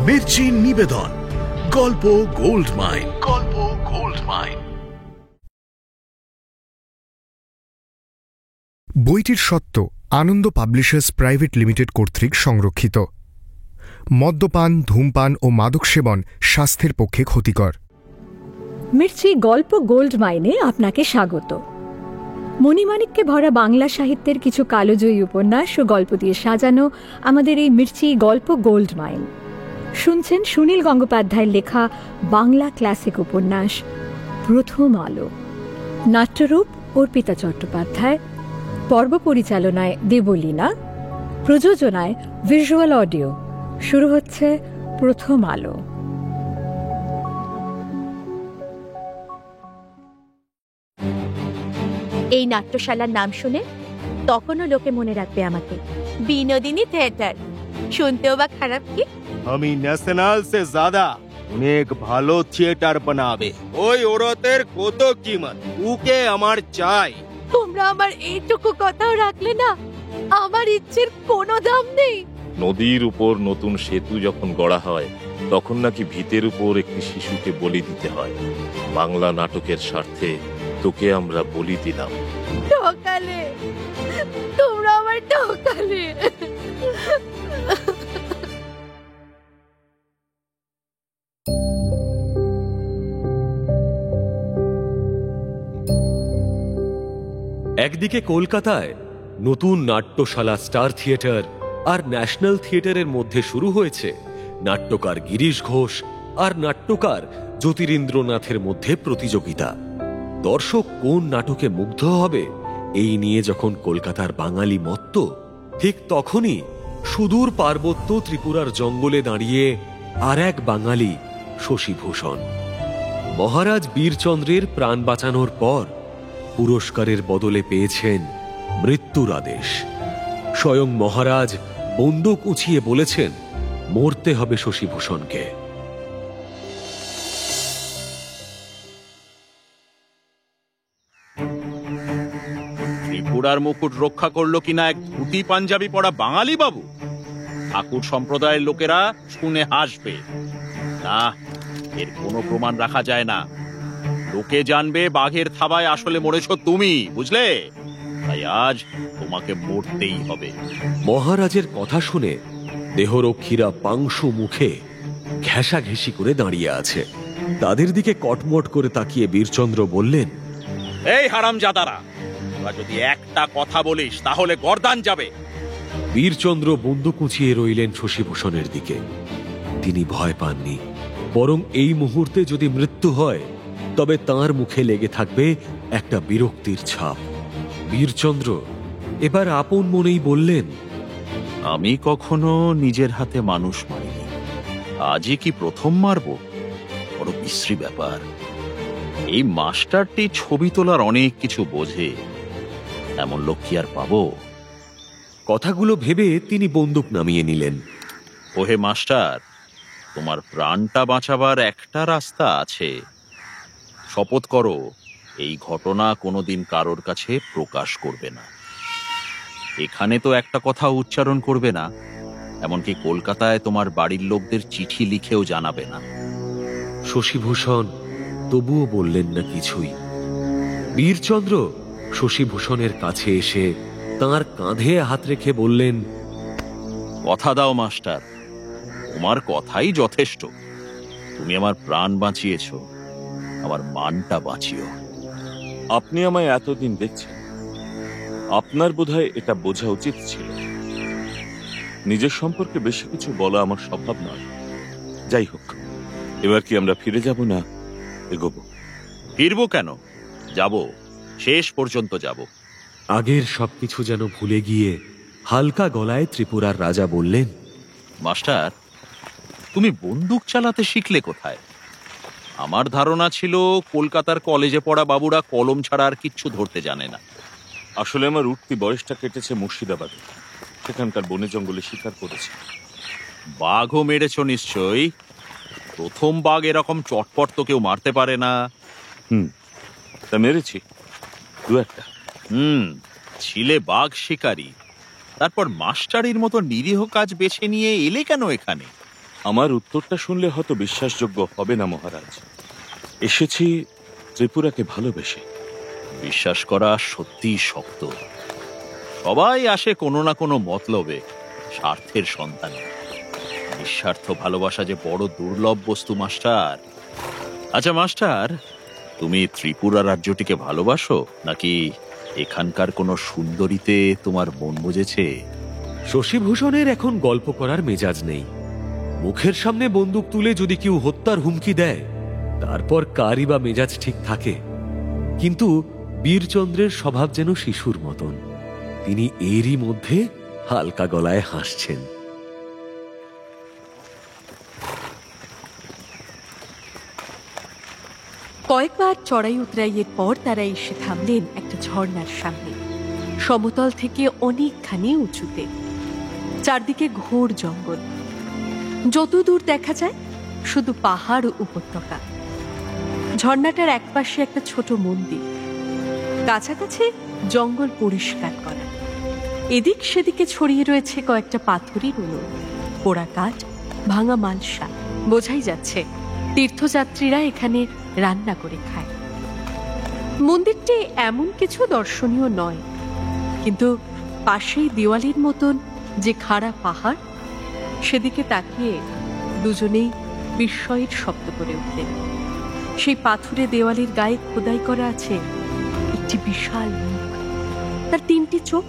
মির্চি নিবেদন, গল্প gold mine. গল্প গোল্ড মাইন। বইটির স্বত্ব আনন্দ পাবলিশার্স প্রাইভেট লিমিটেড কর্তৃক সংরক্ষিত। মদ্যপান, ধূমপান ও মাদক সেবন স্বাস্থ্যের পক্ষে ক্ষতিকর। মির্চি গল্প গোল্ড মাইনে আপনাকে স্বাগত। মণিমাণিক্যে ভরা বাংলা সাহিত্যের কিছু কালোজয়ী উপন্যাস ও গল্প দিয়ে সাজানো আমাদের এই মির্চি গল্প গোল্ড মাইন। শুনছেন সুনীল গঙ্গোপাধ্যায়ের লেখা বাংলা ক্লাসিক উপন্যাস প্রথম আলো। নাট্যরূপ অর্পিতা চট্টোপাধ্যায়, পর্ব পরিচালনায় দেবলীনা, প্রযোজনায় ভিজুয়াল অডিও। শুরু হচ্ছে প্রথম আলো। এই নাট্যশালার নাম শুনে তখনও লোকে মনে রাখবে আমাকে, বিনোদিনী থিয়েটার। শুনতেও বা খারাপ কি? আমি ন্যাশনাল সে জ্যাদা অনেক ভালো থিয়েটার বানাবে। ওই ওরতের কত কিমত, উকে আমার চাই। তোমরা আমার এইটুকু কথাও রাখলে না। আমার ইচ্ছের কোনো দাম নেই। নদীর উপর নতুন সেতু যখন গড়া হয় তখন নাকি ভিতের উপর একটি শিশুকে বলি দিতে হয়। বাংলা নাটকের স্বার্থে তোকে আমরা বলি দিলাম। ঠকালে তোমরা, আমার ঠকালে। একদিকে কলকাতায় নতুন নাট্যশালা স্টার থিয়েটার আর ন্যাশনাল থিয়েটারের মধ্যে শুরু হয়েছে নাট্যকার গিরিশ ঘোষ আর নাট্যকার জ্যোতিরিন্দ্রনাথের মধ্যে প্রতিযোগিতা। দর্শক কোন নাটকে মুগ্ধ হবে এই নিয়ে যখন কলকাতার বাঙালি মত্ত, ঠিক তখনই সুদূর পার্বত্য ত্রিপুরার জঙ্গলে দাঁড়িয়ে আর এক বাঙালি, শশীভূষণ। মহারাজ বীরচন্দ্রের প্রাণ বাঁচানোর পর পুরস্কারের বদলে পেয়েছেন মৃত্যুর আদেশ। স্বয়ং মহারাজ বন্দুক উঁচিয়ে বলেছেন মরতে হবে শশীভূষণকে। ত্রিপুরার মুকুট রক্ষা করলো কিনা এক ধুতি পাঞ্জাবি পরা বাঙালি বাবু। ঠাকুর সম্প্রদায়ের লোকেরা শুনে হাসবে না, এর কোনো প্রমাণ রাখা যায় না। লোকে জানবে বাঘের থাবায় আসলে মরেছ তুমি, বুঝলে? তাই আজ তোমাকে মরতেই হবে। মহারাজের কথা শুনে দেহরক্ষীরা পাংশু মুখে ঘেঁষাঘেঁষি করে দাঁড়িয়ে আছে। তাদের দিকে কটমট করে তাকিয়ে বীরচন্দ্র বললেন, এই হারামজাদারা, তোরা যদি একটা কথা বলিস তাহলে গর্দান যাবে। বীরচন্দ্র বন্দুক উঁচিয়ে রইলেন শশীভূষণের দিকে। তিনি ভয় পাননি, বরং এই মুহূর্তে যদি মৃত্যু হয় তবে তাঁর মুখে লেগে থাকবে একটা বিরক্তির ছাপ। বীরচন্দ্র এবার আপন মনেই বললেন, আমি কখনো নিজের হাতে মানুষ মারিনি, আজই কি প্রথম মারব? বড় বিশ্রী ব্যাপার। এই মাস্টারটি ছবি তোলার অনেক কিছু বোঝে, এমন লোক কি আর পাবো? কথাগুলো ভেবে তিনি বন্দুক নামিয়ে নিলেন। ওহে মাস্টার, তোমার প্রাণটা বাঁচাবার একটা রাস্তা আছে। শপথ করো এই ঘটনা কোনোদিন কারোর কাছে প্রকাশ করবে না। এখানে তো একটা কথা উচ্চারণ করবে না, এমনকি কলকাতায় তোমার বাড়ির লোকদের চিঠি লিখেও জানাবে না। শশীভূষণ তবুও বললেন না কিছুই। বীরচন্দ্র শশীভূষণের কাছে এসে তাঁর কাঁধে হাত রেখে বললেন, কথা দাও মাস্টার, তোমার কথাই যথেষ্ট। তুমি আমার প্রাণ বাঁচিয়েছ, আমার মানটা বাঁচিও। আপনি আমায় এতদিন দেখছেন, আপনার বোধহয় এটা বোঝা উচিত ছিল। নিজের সম্পর্কে বেশি কিছু বলা আমার স্বভাব নয়। যাই হোক, এবার কি আমরা ফিরে যাব না এগোবো? ফিরবো কেন? যাব, শেষ পর্যন্ত যাব। আগের সবকিছু যেন ভুলে গিয়ে হালকা গলায় ত্রিপুরার রাজা বললেন, মাস্টার, তুমি বন্দুক চালাতে শিখলে কোথায়? আমার ধারণা ছিল কলকাতার কলেজে পড়া বাবুরা কলম ছাড়া আর কিচ্ছু ধরতে জানে না। আসলে আমার উঠতি বয়সটা কেটেছে মুর্শিদাবাদে, সেখানকার বনে জঙ্গলে শিকার করেছে। বাঘও মেরেছ নিশ্চয়ই। প্রথম বাঘ এরকম চটপট তো কেউ মারতে পারে না। তা মেরেছি দু একটা। ছিলে বাঘ শিকারী, তারপর মাস্টারির মতো নিরীহ কাজ বেছে নিয়ে এলে কেন এখানে? আমার উত্তরটা শুনলে হয়তো বিশ্বাসযোগ্য হবে না মহারাজ। এসেছি ত্রিপুরাকে ভালোবেসে। বিশ্বাস করা সত্যিই শক্ত। সবাই আসে কোনো না কোনো মতলবে, স্বার্থের সন্তানে। নিঃস্বার্থ ভালোবাসা যে বড় দুর্লভ বস্তু মাস্টার। আচ্ছা মাস্টার, তুমি ত্রিপুরা রাজ্যটিকে ভালোবাসো, নাকি এখানকার কোনো সুন্দরীতে তোমার মন বুঝেছে? শশীভূষণের এখন গল্প করার মেজাজ নেই। মুখের সামনে বন্দুক তুলে যদি কেউ হত্যার হুমকি দেয়, তারপর কারই বা মেজাজ ঠিক থাকে? কিন্তু বীরচন্দ্রের স্বভাব যেন শিশুর মতন। তিনি এরই মধ্যে হালকা গলায় হাসছেন। কয়েকবার চড়াই উতরাইয়ের পর তারা এসে থামলেন একটা ঝর্ণার সামনে, সমতল থেকে অনেকখানি উঁচুতে। চারদিকে ঘোর জঙ্গল, যত দূর দেখা যায় শুধু পাহাড় ও উপত্যকা। ঝর্ণাটার একপাশে একটা ছোট মন্দির, কাছাকাছি জঙ্গল পরিষ্কার করা। এদিক সেদিকে ছড়িয়ে রয়েছে কয়েকটা পাথরের উনুন, পোড়া কাঠ, ভাঙা মালসা। বোঝাই যাচ্ছে তীর্থযাত্রীরা এখানে রান্না করে খায়। মন্দিরটি এমন কিছু দর্শনীয় নয়, কিন্তু পাশেই দেওয়ালির মতন যে খাড়া পাহাড়, সেদিকে তাকিয়ে দুজনেই বিস্ময়ের শব্দ করে উঠলেন। সেই পাথুরে দেওয়ালির গায়ে খোদাই করা আছে একটি বিশাল মুখ, তার 3টি চোখ,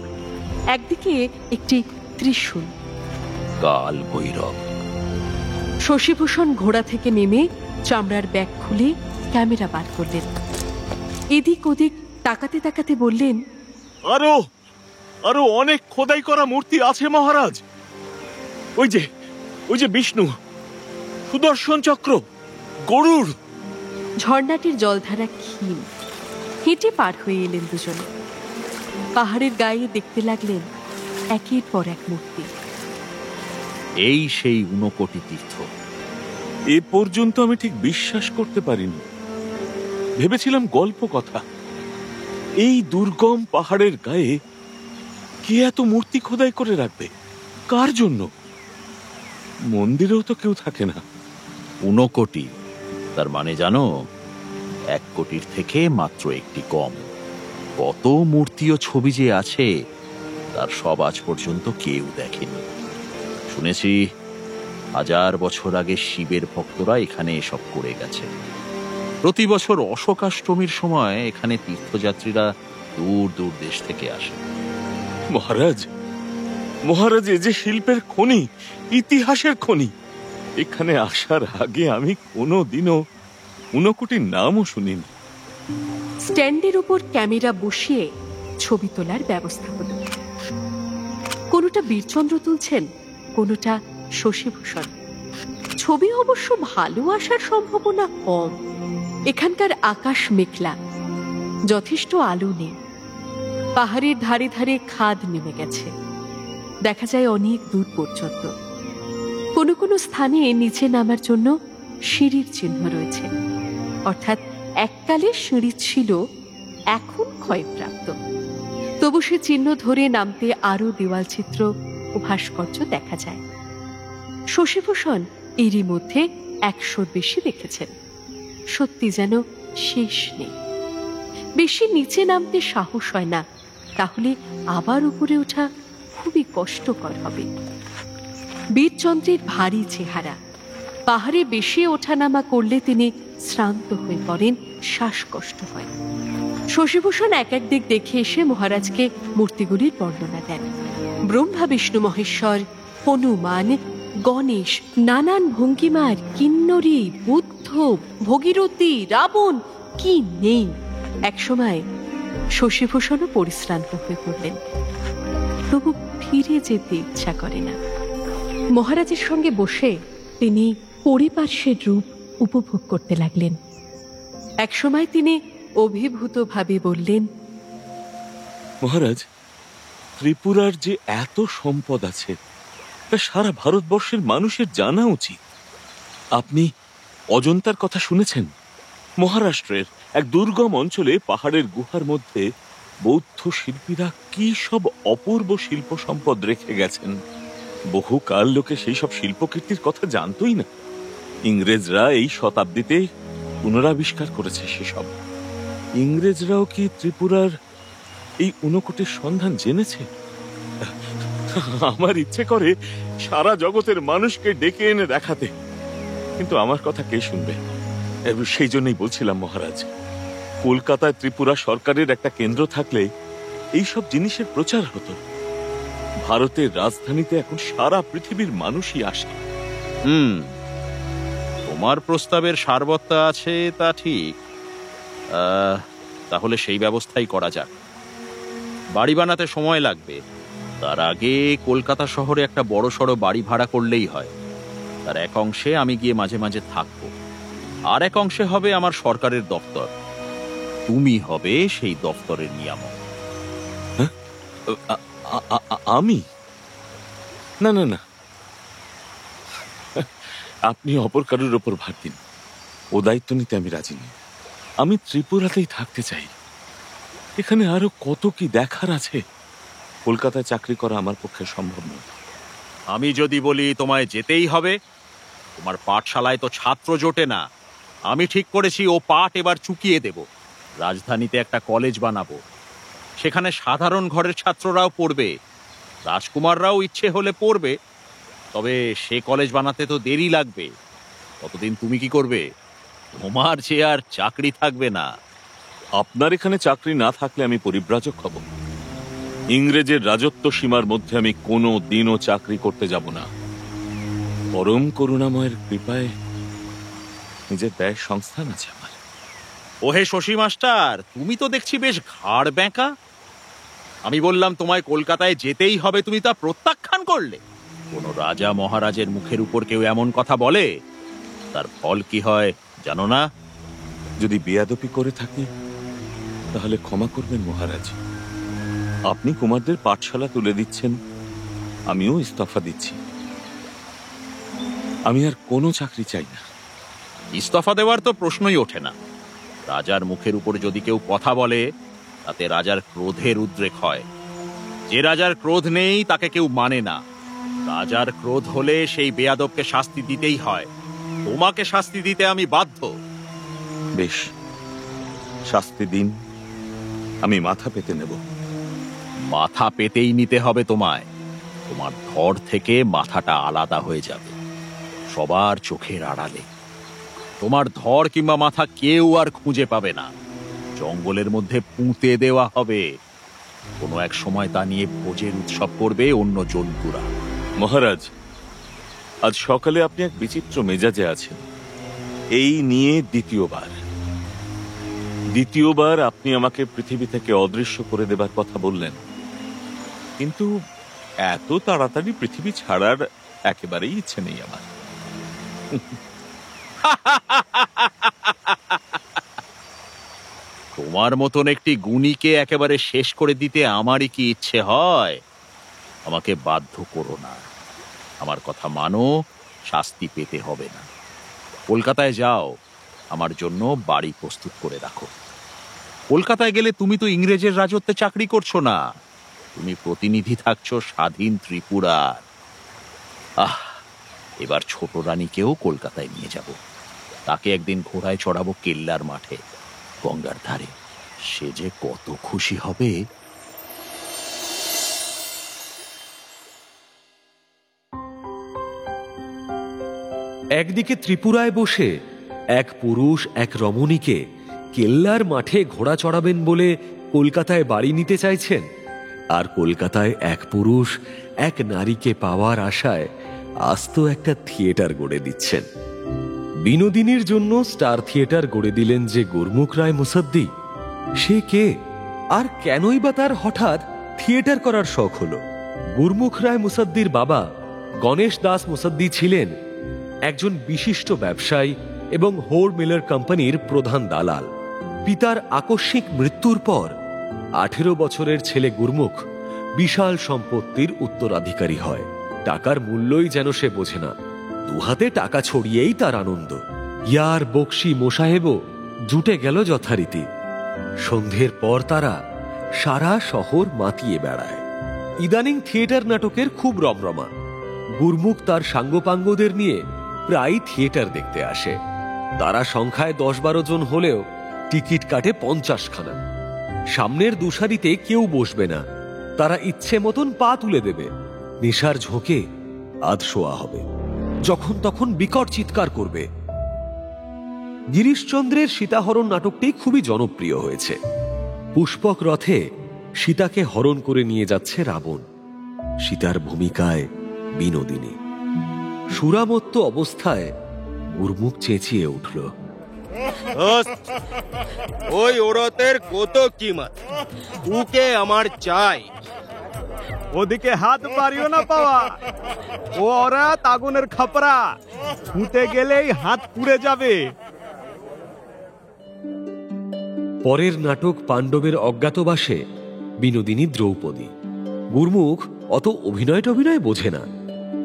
একদিকে একটি ত্রিশূল। কাল ভৈরব। শশীভূষণ ঘোড়া থেকে নেমে চামড়ার ব্যাগ খুলে ক্যামেরা বার করলেন। এদিক ওদিক তাকাতে তাকাতে বললেন, আরো আরো অনেক খোদাই করা মূর্তি আছে মহারাজ। ওই যে বিষ্ণু, সুদর্শন চক্র, গরুড়। ঝর্ণাটির জলধারা ক্ষীণ। হেঁটে পার হয়ে এলেন দুজনে। পাহাড়ের গায়ে দেখতে লাগলেন একের পর এক মূর্তি। এই সেই ঊনকোটি তীর্থ। এ পর্যন্ত আমি ঠিক বিশ্বাস করতে পারিনি। ভেবেছিলাম গল্প কথা। এই দুর্গম পাহাড়ের গায়ে কে এত মূর্তি খোদাই করে রাখবে? কার জন্য? মন্দিরেও তো কেউ থাকে না। 59 তার মানে জানো, 1 কোটির থেকে মাত্র একটি কম। কত মূর্তি ও ছবি যে আছে, তার সব আজ পর্যন্ত কেউ দেখেনি। শুনেছি 1000 বছর আগে শিবের ভক্তরা এখানে এসব করে গেছে। প্রতি বছর অশোকাষ্টমীর সময় এখানে তীর্থযাত্রীরা দূর দূর দেশ থেকে আসে। মহারাজ, এ যে শিল্পের খনি, ইতিহাসের খনি। এখানে আসার আগে আমি কোনোদিনও 59 নামও শুনিনি। স্ট্যান্ডের উপর ক্যামেরা বসিয়ে ছবি তোলার ব্যবস্থা হলো। কোনোটা বীরচন্দ্র তুলছেন, কোনোটা শশীভূষণ। ছবি অবশ্য ভালো আসার সম্ভাবনা কম। এখানকার আকাশ মেঘলা, যথেষ্ট আলো নেই। পাহাড়ের ধারে ধারে খাদ নেমে গেছে, দেখা যায় অনেক দূর পর্যন্ত। কোনো কোনো স্থানে নিচে নামার জন্য সিঁড়ির চিহ্ন রয়েছে, অর্থাৎ এককালে সিঁড়ি ছিল, এখন ক্ষয়প্রাপ্ত। তবু সে চিহ্ন ধরে নামতে আরো দেওয়াল চিত্র ও ভাস্কর্য দেখা যায়। শশীভূষণ এরই মধ্যে 100-র বেশি দেখেছেন। সত্যি যেন শেষ নেই। বেশি নিচে নামতে সাহস হয় না, তাহলে আবার উপরে ওঠা খুবই কষ্টকর হবে। বীরচন্দ্রের ভারী চেহারা, পাহাড়ে বেশি ওঠানামা করলে তিনি শ্রান্ত হয়ে পড়েন, শ্বাসকষ্ট হয়। শশীভূষণ এক এক দিক দেখে এসে মহারাজকে মূর্তিগুলির বর্ণনা দেন। ব্রহ্মা, বিষ্ণু, মহেশ্বর, হনুমান, গণেশ, নানান ভঙ্গিমার কিন্নরী, বুদ্ধ, ভগীরথী, রাবণ, কি নেই। একসময় শশীভূষণও পরিশ্রান্ত হয়ে পড়লেন, তবু ফিরে যেতে ইচ্ছা করে না। মহারাজের সঙ্গে বসে তিনি পরিপার্শ্বের রূপ উপভোগ করতে লাগলেন। একসময় তিনি অভিভূতভাবে বললেন, মহারাজ, ত্রিপুরার যে এত সম্পদ আছে, তা সারা ভারতবর্ষের মানুষের জানা উচিত। আপনি অজন্তার কথা শুনেছেন? মহারাষ্ট্রের এক দুর্গম অঞ্চলে পাহাড়ের গুহার মধ্যে বৌদ্ধ শিল্পীরা কি সব অপূর্ব শিল্প সম্পদ রেখে গেছেন। বহুকাল লোকে সেই সব শিল্পকীর্তির কথা জানতই না। ইংরেজরা এই শতাব্দীতে পুনরাবিষ্কার করেছে সেসব। ইংরেজরাও কি ত্রিপুরার এই ঊনকোটির সন্ধান জেনেছে? আমার ইচ্ছে করে সারা জগতের মানুষকে ডেকে এনে দেখাতে, কিন্তু আমার কথা কে শুনবে? সেই জন্যই বলছিলাম মহারাজ, কলকাতায় ত্রিপুরা সরকারের একটা কেন্দ্র থাকলে এইসব জিনিসের প্রচার হতো। ভারতের রাজধানীতে এখন সারা পৃথিবীর মানুষই আসে। তোমার প্রস্তাবের সারবত্তা আছে তা ঠিক, তাহলে সেই ব্যবস্থাই করা যাক। বাড়ি বানাতে সময় লাগবে, তার আগে কলকাতা শহরে একটা বড়সড় বাড়ি ভাড়া করলেই হয়। তার এক অংশে আমি গিয়ে মাঝে মাঝে থাকবো, আর এক অংশে হবে আমার সরকারের দপ্তর। তুমি হবে সেই দপ্তরের নিয়ামক। আমি? না না না, আপনি অপর কারোর ওপর ভার দিন, ও দায়িত্ব নিতে আমি রাজি নই। আমি ত্রিপুরাতেই থাকতে চাই। এখানে আরো কত কি দেখার আছে। কলকাতায় চাকরি করা আমার পক্ষে সম্ভব নয়। আমি যদি বলি তোমায় যেতেই হবে, তোমার পাঠশালায় তো ছাত্র জোটে না। আমি ঠিক করেছি ও পাঠ এবার চুকিয়ে দেব। রাজধানীতে একটা কলেজ বানাবো, সেখানে সাধারণ ঘরের ছাত্ররাও পড়বে, রাজকুমাররাও ইচ্ছে হলে পড়বে। তবে সে কলেজ বানাতে তো দেরি লাগবে। ততদিন তুমি কি করবে? তোমার যে আর চাকরি থাকবে না। আপনার এখানে চাকরি না থাকলে আমি পরিব্রাজক হব। ইংরেজের রাজত্ব সীমার মধ্যে আমি কোনো দিনও চাকরি করতে যাব না। পরম করুণাময়ের কৃপায় নিজের ব্যয় সংস্থান আছে আমার। ওহে শশী মাস্টার, তুমি তো দেখছি বেশ ঘাড় ব্যাঁকা। আমি বললাম তোমায় কলকাতায় যেতেই হবে, তুমি তা প্রত্যাখ্যান করলে। কোন রাজা মহারাজের মুখের উপর কেউ এমন কথা বলে, তার ফল কি হয় জানো না? যদি বেয়াদপি করে থাকি তাহলে ক্ষমা করবেন মহারাজ। আপনি কুমারদের পাঠশালা তুলে দিচ্ছেন, আমিও ইস্তফা দিচ্ছি। আমি আর কোনো চাকরি চাই না। ইস্তফা দেওয়ার তো প্রশ্নই ওঠে না। রাজার মুখের উপর যদি কেউ কথা বলে, তাতে রাজার ক্রোধের উদ্রেক হয়। যে রাজার ক্রোধ নেই তাকে কেউ মানে না। রাজার ক্রোধ হলে সেই বেয়াদবকে শাস্তি দিতেই হয়। তোমাকে শাস্তি দিতে আমি বাধ্য। বেশ, শাস্তি দিন, আমি মাথা পেতে নেব। মাথা পেতেই নিতে হবে তোমায়। তোমার ধড় থেকে মাথাটা আলাদা হয়ে যাবে, সবার চোখের আড়ালে। তোমার ধড় কিংবা মাথা কেউ আর খুঁজে পাবে না। জঙ্গলের মধ্যে পুঁতে দেওয়া হবে। কোনো এক সময় তা নিয়ে ভোজের উৎসব করবে অন্য জন্তুরা। মহারাজ, আজ সকালে আপনি এক বিচিত্র মেজাজে আছেন। এই নিয়ে দ্বিতীয়বার আপনি আমাকে পৃথিবী থেকে অদৃশ্য করে দেবার কথা বললেন, কিন্তু এত তাড়াতাড়ি পৃথিবী ছাড়ার একেবারেই ইচ্ছে নেই আমার। তোমার মতন একটি গুণীকে একেবারে শেষ করে দিতে আমারই কি ইচ্ছে হয়? আমাকে বাধ্য করো না। আমার কথা মানো, শাস্তি পেতে হবে না। কলকাতায় যাও, আমার জন্য বাড়ি প্রস্তুত করে রাখো। কলকাতায় গেলে তুমি তো ইংরেজের রাজত্বে চাকরি করছো না, তুমি প্রতিনিধি থাকছো স্বাধীন ত্রিপুরার। এবার ছোট রানীকেও কলকাতায় নিয়ে যাব। তাকে একদিন ঘোড়ায় চড়াবো কেল্লার মাঠে, গঙ্গার ধারে। সে যে কত খুশি হবে। একদিকে ত্রিপুরায় বসে এক পুরুষ এক রমণীকে কেল্লার মাঠে ঘোড়া চড়াবেন বলে কলকাতায় বাড়ি নিতে চাইছেন, আর কলকাতায় এক পুরুষ এক নারীকে পাওয়ার আশায় আস্ত একটা থিয়েটার গড়ে দিচ্ছেন। বিনোদিনীর জন্য স্টার থিয়েটার গড়ে দিলেন যে গুরমুখ রায় মুসাদ্দি, সে কে আর কেনই বা তার হঠাৎ থিয়েটার করার শখ হলো? গুরমুখ রায় মুসাদ্দির বাবা গণেশ দাস মুসাদ্দি ছিলেন একজন বিশিষ্ট ব্যবসায়ী এবং হোর মিলার কোম্পানির প্রধান দালাল। পিতার আকস্মিক মৃত্যুর পর 18 বছরের ছেলে গুরমুখ বিশাল সম্পত্তির উত্তরাধিকারী হয়। টাকার মূল্যই যেন সে বোঝে না। দুহাতে টাকা ছড়িয়েই তার আনন্দ। ইয়ার বকশি মোসাহেবও জুটে গেল যথারীতি। সন্ধ্যের পর তারা সারা শহর মাতিয়ে বেড়ায়। ইদানিং থিয়েটার নাটকের খুব রমরমা। গুরমুখ তার সাঙ্গপাঙ্গদের নিয়ে প্রায় থিয়েটার দেখতে আসে। তারা সংখ্যায় 10-12 জন হলেও টিকিট কাটে 50 খানা। সামনের দুসারিতে কেউ বসবে না, তারা ইচ্ছে মতন পা তুলে দেবে। নেশার ঝোঁকে আধশোয়া হবে, যখন তখন বিকট চিৎকার করবে। গিরিশচন্দ্রের সীতাহরণ নাটকটি খুবই জনপ্রিয় হয়েছে। পুষ্পক রথে সীতাকে হরণ করে নিয়ে যাচ্ছে রাবণ। সীতার ভূমিকায় বিনোদিনী। সুরামত্ত অবস্থায় গুরমুখ চেঁচিয়ে উঠল, ওই ওরতের কত কিমত, উকে আমার চাই। ওদিকে হাত পারিও না পাওয়া, ও ওরাত আগুনের খাপড়া, ছুঁতে গেলেই হাত পুড়ে যাবে। পরের নাটক পাণ্ডবের অজ্ঞাতবাসে বিনোদিনী দ্রৌপদী। গুরমুখ অত অভিনয় বোঝে না।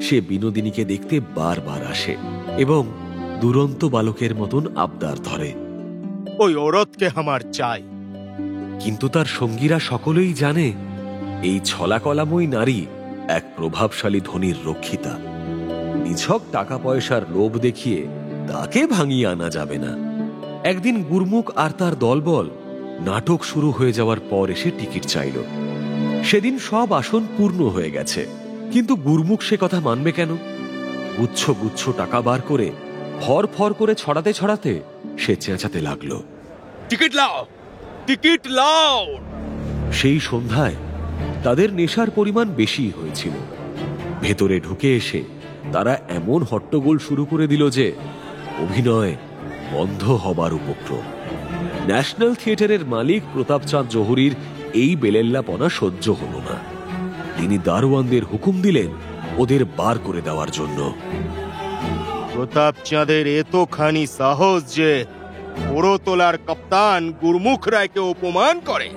সে বিনোদিনীকে দেখতে বারবার আসে এবং দুরন্ত বালকের মতন আবদার ধরে, ওই ওরতকে আমার চাই। কিন্তু তার সঙ্গীরা সকলেই জানে এই ছলাকলাময়ী নারী এক প্রভাবশালী ধনীর রক্ষিতা। নিছক টাকা পয়সার লোভ দেখিয়ে তাকে ভাঙিয়ে আনা যাবে না। একদিন গুরমুখ আর তার দলবল নাটক শুরু হয়ে যাওয়ার পর এসে টিকিট চাইল। সেদিন সব আসন পূর্ণ হয়ে গেছে, কিন্তু গুরমুখ সে কথা মানবে কেন? গুচ্ছ গুচ্ছ টাকা বার করে ফর ফর করে ছড়াতে ছড়াতে সে চেঁচাতে লাগলো, টিকিট লাও, টিকিট লাও। সেই সন্ধ্যায় তাদের নেশার পরিমাণ বেশি হয়েছিল। ভেতরে ঢুকে এসে তারা এমন হট্টগোল শুরু করে দিল যে অভিনয় বন্ধ হবার উপক্রম। ন্যাশনাল থিয়েটারের মালিক প্রতাপচাঁদ জহুরির এই বেলেল্লাপনা সহ্য হল না। তিনি দারোয়ানদের হুকুম দিলেন ওদের বার করে দেওয়ার জন্য। প্রতাপচাঁদের এতখানি সাহস যে ওরতলার কাপ্তান গুরমুখ রায়কে অপমান করে।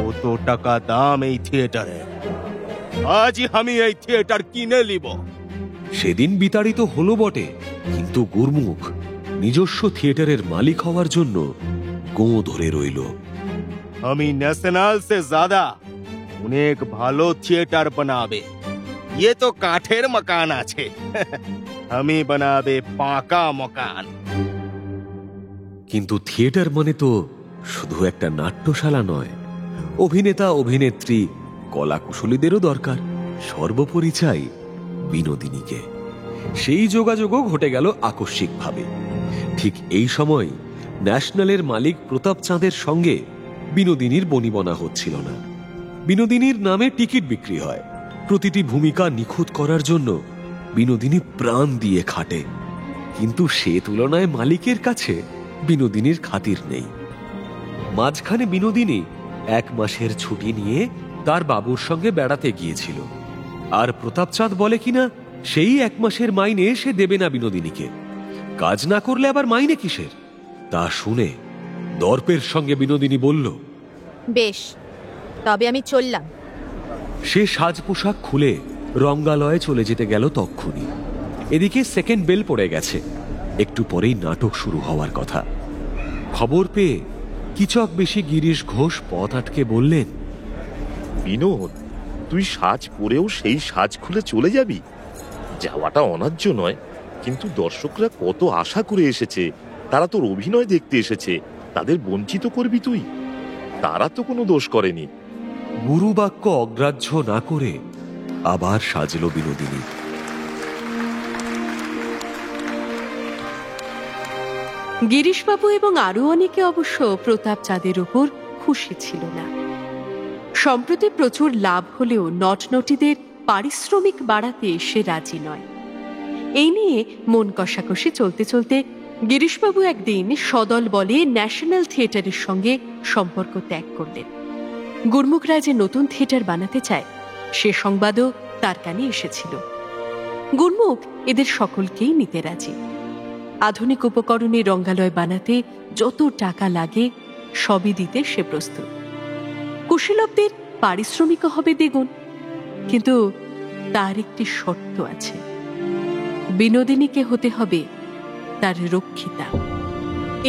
কত টাকা দাম এই থিয়েটারে, আজই আমি এই থিয়েটার কিনে নিব। সেদিন বিতাড়িত হলো বটে, কিন্তু গুরমুখ নিজস্ব থিয়েটারের মালিক হওয়ার জন্য গোঁ ধরে রইল। আমি ন্যাশনাল সে জ্যাদা অনেক ভালো থিয়েটার বানাবে। ये तो কাঠের মকান আছে, আমি বানাবে পাকা মকান। কিন্তু থিয়েটার মানে তো শুধু একটা নাট্যশালা নয়। অভিনেতা অভিনেত্রী কলাকুশলীদেরও দরকার। সর্বোপরি চাই বিনোদিনীকে। সেই যোগাযোগও ঘটে গেল আকস্মিকভাবে। ঠিক এই সময় ন্যাশনালের মালিক প্রতাপচাঁদের সঙ্গে বিনোদিনীর বনিবনা হচ্ছিল না। বিনোদিনীর নামে টিকিট বিক্রি হয়। প্রতিটি ভূমিকা নিখুঁত করার জন্য বিনোদিনী প্রাণ দিয়ে খাটে, কিন্তু সে তুলনায় মালিকের কাছে বিনোদিনীর খাতির নেই। মাঝখানে বিনোদিনী 1 মাসের ছুটি নিয়ে তার বাবুর সঙ্গে বেড়াতে গিয়েছিল, আর প্রতাপচাঁদ বলে কিনা সেই 1 মাসের মাইনে সে দেবে না বিনোদিনীকে। কাজ না করলে আবার মাইনে কিসের? তা শুনে দর্পের সঙ্গে বিনোদিনী বলল, বেশ, তবে আমি চললাম। সে সাজ পোশাক খুলে রঙ্গালয়ে চলে যেতে গেল তক্ষুনি। এদিকে সেকেন্ড বেল পড়ে গেছে। একটু পরেই নাটক শুরু হওয়ার কথা। খবর পেয়ে কিচক বেশি গিরিশ ঘোষ পথ আটকে বললেন, বিনোদ, তুই সাজ পরেও সেই সাজ খুলে চলে যাবি? যাওয়াটা অন্যায্য নয়, কিন্তু দর্শকরা কত আশা করে এসেছে, তারা তোর অভিনয় দেখতে এসেছে, তাদের বঞ্চিত করবি তুই? তারা তো কোনো দোষ করেনি। গুরুবাক্য অগ্রাহ্য না করে আবার সাজল বিনোদিনী। গিরিশবাবু এবং আরো অনেকে অবশ্য প্রতাপচাঁদের উপর খুশি ছিল না। সম্প্রতি প্রচুর লাভ হলেও নটনটিদের পারিশ্রমিক বাড়াতে সে রাজি নয়। এই নিয়ে মন কষাকষি চলতে চলতে গিরিশবাবু একদিন সদল বলে ন্যাশনাল থিয়েটারের সঙ্গে সম্পর্ক ত্যাগ করলেন। গুরমুখ রায় যে নতুন থিয়েটার বানাতে চায় সে সংবাদও তার কানে এসেছিল। গুরমুখ এদের সকলকেই নিতে রাজি। আধুনিক উপকরণে রঙ্গালয় বানাতে যত টাকা লাগে সবই দিতে সে প্রস্তুত। কুশীলবদের পারিশ্রমিকও হবে দ্বিগুণ, কিন্তু তার একটি শর্ত আছে, বিনোদিনীকে হতে হবে তার রক্ষিতা।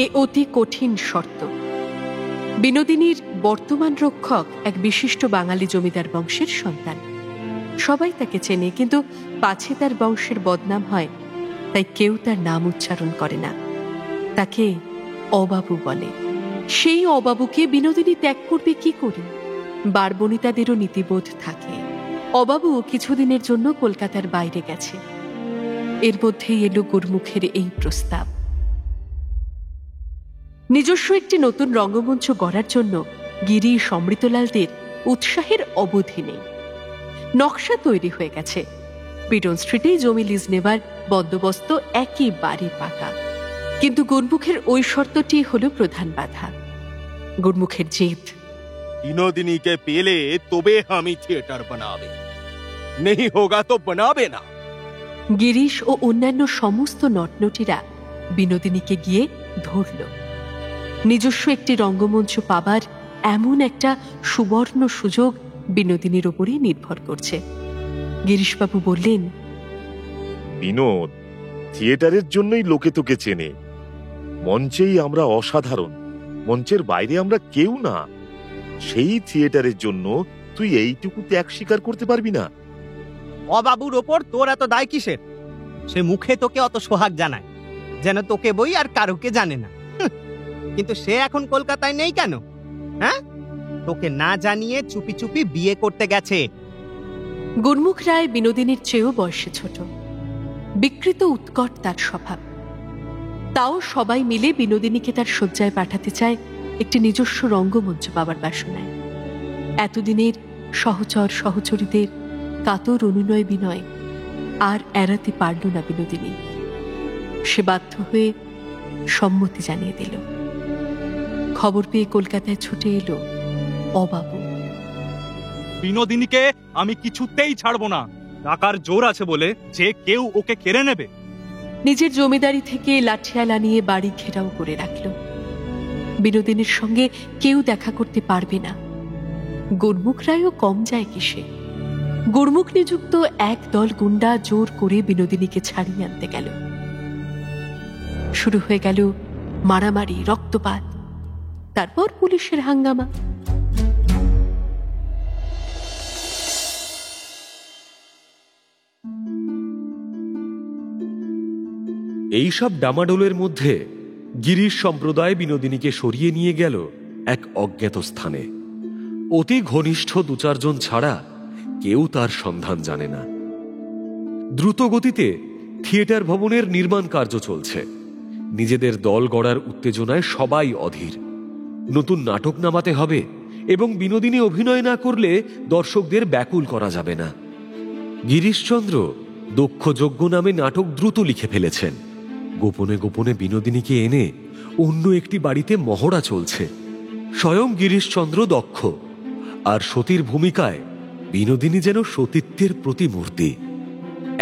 এ অতি কঠিন শর্ত। বিনোদিনীর বর্তমান রক্ষক এক বিশিষ্ট বাঙালি জমিদার বংশের সন্তান। সবাই তাকে চেনে, কিন্তু পাছে তার বংশের বদনাম হয় তাই কেউ তার নাম উচ্চারণ করে না। তাকে অবাবু বলে। সেই অবাবুকে বিনোদিনী ত্যাগ করবে কি করে? বারবনিতাদেরও নীতিবোধ থাকে। অবাবু কিছুদিনের জন্য কলকাতার বাইরে গেছে। এর মধ্যেই এলো গুরমুখের এই প্রস্তাব। নিজস্ব একটি নতুন রঙ্গমঞ্চ গড়ার জন্য গিরিশ অমৃতলালদের উৎসাহের অবধি নেই। নকশা তৈরি হয়ে গেছে। পিটন স্ট্রিটে জমি লিজ নেবার বন্দোবস্ত একেবারে পাকা। কিন্তু গুরমুখের ওই শর্তটি হলো প্রধান বাধা। গুরমুখের জেদ, বিনোদিনীকে পেলে তবে আমি থিয়েটার বানাবে, नहीं होगा तो बनाবে না। গিরিশ ও অন্যান্য সমস্ত নটনটিরা বিনোদিনীকে গিয়ে ধরল। নিজস্ব একটি রঙ্গমঞ্চ পাবার এমন একটা সুবর্ণ সুযোগ বিনোদিনীর ওপরই নির্ভর করছে। গিরিশবাবু বললেন, বিনোদ, থিয়েটারের জন্যই লোকে তোকে চেনে। মঞ্চেই আমরা অসাধারণ, মঞ্চের বাইরে আমরা কেউ না। সেই থিয়েটারের জন্য তুই এইটুকু ত্যাগ স্বীকার করতে পারবি না? অবাবুর ওপর তোর এত দায় কিসের? সে মুখে তোকে অত সোহাগ জানায় যেন তোকে বই আর কারুকে জানে না। কিন্তু সে এখন কলকাতায় নেই কেন? হ্যাঁ, তোকে না জানিয়ে চুপি চুপি বিয়ে করতে গেছে। গুরমুখ রায় বিনোদিনীর চেয়েও বয়সে ছোট। বিকৃত উৎকট তার স্বভাব। তাও সবাই মিলে বিনোদিনীকে তার শয্যায় পাঠাতে চায় একটি নিজস্ব রঙ্গমঞ্চ পাবার বাসনায়। এতদিনের সহচর সহচরীদের কাতর অনুনয় বিনয় আর এড়াতে পারল না বিনোদিনী। সে বাধ্য হয়ে সম্মতি জানিয়ে দিল। খবর পেয়ে কলকাতায় ছুটে এলো অবাবু। বিনোদিনীকে আমি কিছুতেই ছাড়বো না। টাকার জোর আছে বলে যে কেউ ওকে কেড়ে নেবে। নিজের জমিদারি থেকে লাঠিয়াল আনিয়ে বাড়ি ঘেরাও করে রাখল। বিনোদিনীর সঙ্গে কেউ দেখা করতে পারবে না। গুরমুখ রায়ও কম যায় কিসে। গুরমুখ নিযুক্ত এক দল গুন্ডা জোর করে বিনোদিনীকে ছাড়িয়ে আনতে গেল। শুরু হয়ে গেল মারামারি, রক্তপাত, তারপর পুলিশের হাঙ্গামা। এইসব ডামাডোলের মধ্যে গিরিশ সম্প্রদায় বিনোদিনীকে সরিয়ে নিয়ে গেল এক অজ্ঞাত স্থানে। অতি ঘনিষ্ঠ দু চারজন ছাড়া কেউ তার সন্ধান জানে না। দ্রুত গতিতে থিয়েটার ভবনের নির্মাণ কার্য চলছে। নিজেদের দল গড়ার উত্তেজনায় সবাই অধীর। নতুন নাটক নামাতে হবে এবং বিনোদিনী অভিনয় না করলে দর্শকদের ব্যাকুল করা যাবে না। গিরিশচন্দ্র দক্ষযজ্ঞ নামে নাটক দ্রুত লিখে ফেলেছেন। গোপনে গোপনে বিনোদিনীকে এনে অন্য একটি বাড়িতে মহড়া চলছে। স্বয়ং গিরিশচন্দ্র দক্ষ, আর সতীর ভূমিকায় বিনোদিনী যেন সতীত্বের প্রতিমূর্তি।